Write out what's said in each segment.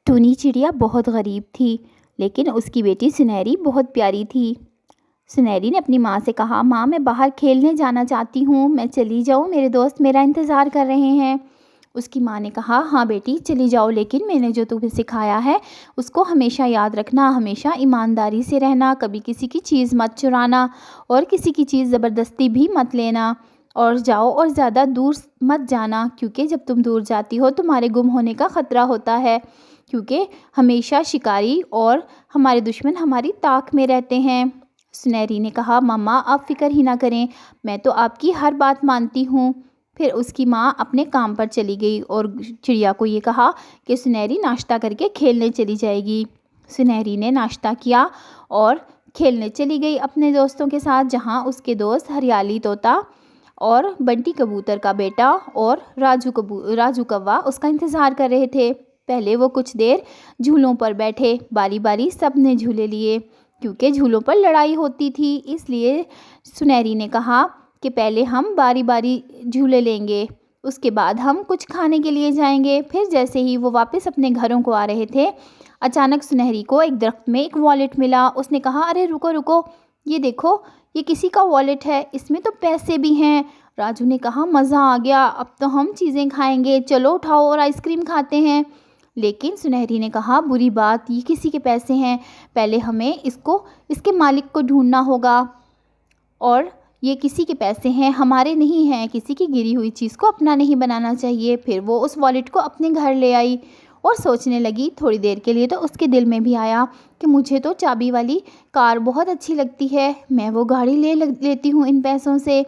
Tony چڑیا بہت غریب تھی، لیکن اس کی بیٹی سنہری بہت پیاری تھی۔ سنہری نے اپنی ماں سے کہا، ماں میں باہر کھیلنے جانا چاہتی ہوں، میں چلی جاؤں، میرے دوست میرا انتظار کر رہے ہیں۔ اس کی ماں نے کہا، ہاں بیٹی چلی جاؤ، لیکن میں نے جو تمہیں سکھایا ہے اس کو ہمیشہ یاد رکھنا، ہمیشہ ایمانداری سے رہنا، کبھی کسی کی چیز مت چرانا اور کسی کی چیز زبردستی بھی مت لینا، اور جاؤ اور زیادہ دور مت جانا، کیونکہ جب تم دور جاتی ہو تمہارے گم ہونے کا خطرہ ہوتا ہے، کیونکہ ہمیشہ شکاری اور ہمارے دشمن ہماری طاق میں رہتے ہیں۔ سنہری نے کہا، ماما آپ فکر ہی نہ کریں، میں تو آپ کی ہر بات مانتی ہوں۔ پھر اس کی ماں اپنے کام پر چلی گئی اور چڑیا کو یہ کہا کہ سنہری ناشتہ کر کے کھیلنے چلی جائے گی۔ سنہری نے ناشتہ کیا اور کھیلنے چلی گئی اپنے دوستوں کے ساتھ، جہاں اس کے دوست ہریالی طوطا اور بنٹی کبوتر کا بیٹا اور راجو کوا اس کا انتظار کر رہے تھے۔ پہلے وہ کچھ دیر جھولوں پر بیٹھے، باری باری سب نے جھولے لیے، کیونکہ جھولوں پر لڑائی ہوتی تھی، اس لیے سنہری نے کہا کہ پہلے ہم باری باری جھولے لیں گے، اس کے بعد ہم کچھ کھانے کے لیے جائیں گے۔ پھر جیسے ہی وہ واپس اپنے گھروں کو آ رہے تھے، اچانک سنہری کو ایک درخت میں ایک والیٹ ملا۔ اس نے کہا، ارے رکو رکو، یہ دیکھو، یہ کسی کا والیٹ ہے، اس میں تو پیسے بھی ہیں۔ راجو نے کہا، مزہ آ گیا، اب تو ہم چیزیں کھائیں گے، چلو اٹھاؤ اور آئس کریم کھاتے ہیں۔ لیکن سنہری نے کہا، بری بات، یہ کسی کے پیسے ہیں، پہلے ہمیں اس کے مالک کو ڈھونڈنا ہوگا، اور یہ کسی کے پیسے ہیں، ہمارے نہیں ہیں، کسی کی گری ہوئی چیز کو اپنا نہیں بنانا چاہیے۔ پھر وہ اس والیٹ کو اپنے گھر لے آئی اور سوچنے لگی تھوڑی دیر کے لیے، تو اس کے دل میں بھی آیا کہ مجھے تو چابی والی کار بہت اچھی لگتی ہے، میں وہ گاڑی لے لیتی ہوں ان پیسوں سے۔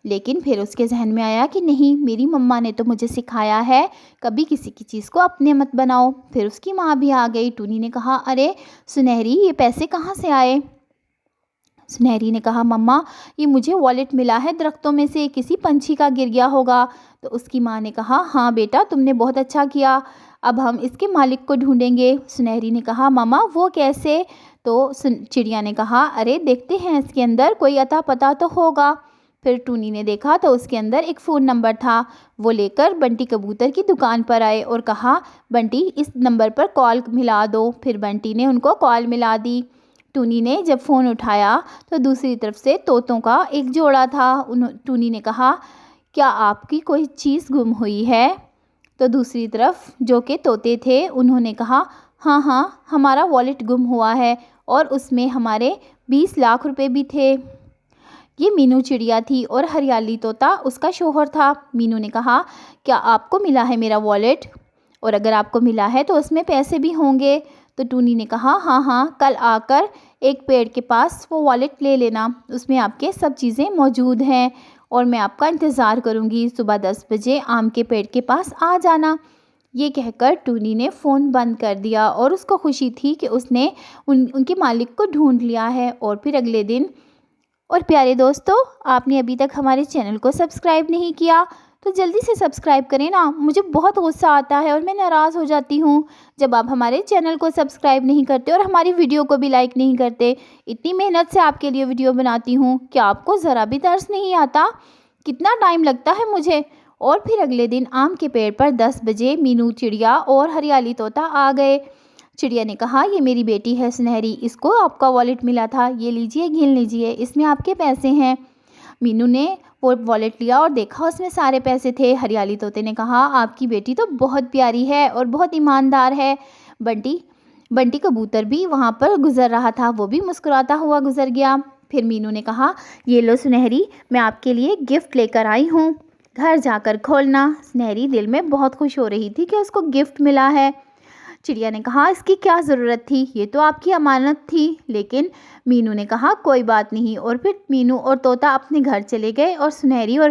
لیکن پھر اس کے ذہن میں آیا کہ نہیں، میری مما نے تو مجھے سکھایا ہے کبھی کسی کی چیز کو اپنے مت بناؤ۔ پھر اس کی ماں بھی آ گئی۔ ٹونی نے کہا، ارے سنہری، یہ پیسے کہاں سے آئے؟ سنہری نے کہا، مما یہ مجھے والیٹ ملا ہے درختوں میں سے، کسی پنچھی کا گر گیا ہوگا۔ تو اس کی ماں نے کہا، ہاں بیٹا تم نے بہت اچھا کیا، اب ہم اس کے مالک کو ڈھونڈیں گے۔ سنہری نے کہا، مما وہ کیسے؟ تو چڑیا نے کہا، ارے دیکھتے ہیں اس کے اندر کوئی اتا پتا تو ہوگا۔ پھر ٹونی نے دیکھا تو اس کے اندر ایک فون نمبر تھا، وہ لے کر بنٹی کبوتر کی دکان پر آئے اور کہا، بنٹی اس نمبر پر کال ملا دو۔ پھر بنٹی نے ان کو کال ملا دی۔ ٹونی نے جب فون اٹھایا تو دوسری طرف سے طوطوں کا ایک جوڑا تھا۔ ٹونی نے کہا، کیا آپ کی کوئی چیز گم ہوئی ہے؟ تو دوسری طرف جو کہ طوطے تھے انہوں نے کہا، ہاں ہاں ہمارا والیٹ گم ہوا ہے، اور اس میں ہمارے 20 لاکھ روپے بھی تھے۔ یہ مینو چڑیا تھی اور ہریالی طوطا اس کا شوہر تھا۔ مینو نے کہا، کیا آپ کو ملا ہے میرا والیٹ؟ اور اگر آپ کو ملا ہے تو اس میں پیسے بھی ہوں گے۔ تو ٹونی نے کہا، ہاں ہاں کل آ کر ایک پیڑ کے پاس وہ والیٹ لے لینا، اس میں آپ کے سب چیزیں موجود ہیں، اور میں آپ کا انتظار کروں گی، صبح 10 بجے آم کے پیڑ کے پاس آ جانا۔ یہ کہہ کر ٹونی نے فون بند کر دیا، اور اس کو خوشی تھی کہ اس نے ان کے مالک کو ڈھونڈ لیا ہے۔ اور پھر اگلے دن، اور پیارے دوستو، آپ نے ابھی تک ہمارے چینل کو سبسکرائب نہیں کیا تو جلدی سے سبسکرائب کریں نا، مجھے بہت غصہ آتا ہے اور میں ناراض ہو جاتی ہوں جب آپ ہمارے چینل کو سبسکرائب نہیں کرتے اور ہماری ویڈیو کو بھی لائک نہیں کرتے۔ اتنی محنت سے آپ کے لیے ویڈیو بناتی ہوں، کیا آپ کو ذرا بھی ترس نہیں آتا؟ کتنا ٹائم لگتا ہے مجھے۔ اور پھر اگلے دن آم کے پیڑ پر 10 بجے مینو چڑیا اور ہریالی طوطا آ گئے۔ چڑیا نے کہا، یہ میری بیٹی ہے سنہری، اس کو آپ کا والیٹ ملا تھا، یہ لیجئے گن لیجئے، اس میں آپ کے پیسے ہیں۔ مینو نے وہ والیٹ لیا اور دیکھا اس میں سارے پیسے تھے۔ ہریالی طوطے نے کہا، آپ کی بیٹی تو بہت پیاری ہے اور بہت ایماندار ہے۔ بنٹی کبوتر بھی وہاں پر گزر رہا تھا، وہ بھی مسکراتا ہوا گزر گیا۔ پھر مینو نے کہا، یہ لو سنہری، میں آپ کے لیے گفٹ لے کر آئی ہوں، گھر جا کر کھولنا۔ سنہری دل میں بہت خوش ہو رہی تھی کہ اس کو گفٹ ملا ہے۔ چڑیا نے کہا، اس کی کیا ضرورت تھی، یہ تو آپ کی امانت تھی۔ لیکن مینو نے کہا، کوئی بات نہیں۔ اور پھر مینو اور طوطا اپنے گھر چلے گئے اور سنہری اور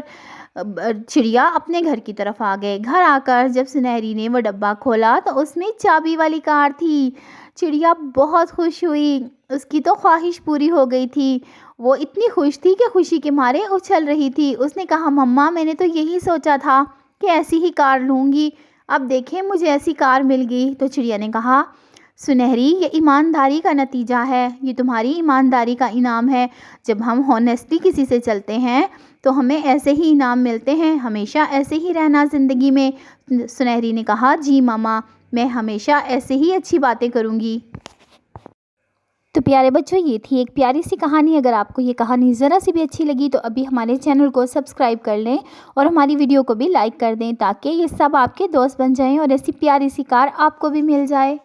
چڑیا اپنے گھر کی طرف آ گئے۔ گھر آ کر جب سنہری نے وہ ڈبہ کھولا تو اس میں چابی والی کار تھی۔ چڑیا بہت خوش ہوئی، اس کی تو خواہش پوری ہو گئی تھی۔ وہ اتنی خوش تھی کہ خوشی کے مارے اچھل رہی تھی۔ اس نے کہا، مما میں نے تو یہی سوچا تھا کہ ایسی ہی کار لوں گی، اب دیکھیں مجھے ایسی کار مل گئی۔ تو چڑیا نے کہا، سنہری یہ ایمانداری کا نتیجہ ہے، یہ تمہاری ایمانداری کا انعام ہے، جب ہم ہونیسٹلی کسی سے چلتے ہیں تو ہمیں ایسے ہی انعام ملتے ہیں، ہمیشہ ایسے ہی رہنا زندگی میں۔ سنہری نے کہا، جی ماما، میں ہمیشہ ایسے ہی اچھی باتیں کروں گی۔ تو پیارے بچوں، یہ تھی ایک پیاری سی کہانی۔ اگر آپ کو یہ کہانی ذرا سی بھی اچھی لگی تو ابھی ہمارے چینل کو سبسکرائب کر لیں اور ہماری ویڈیو کو بھی لائک کر دیں، تاکہ یہ سب آپ کے دوست بن جائیں اور ایسی پیاری سی کار آپ کو بھی مل جائے۔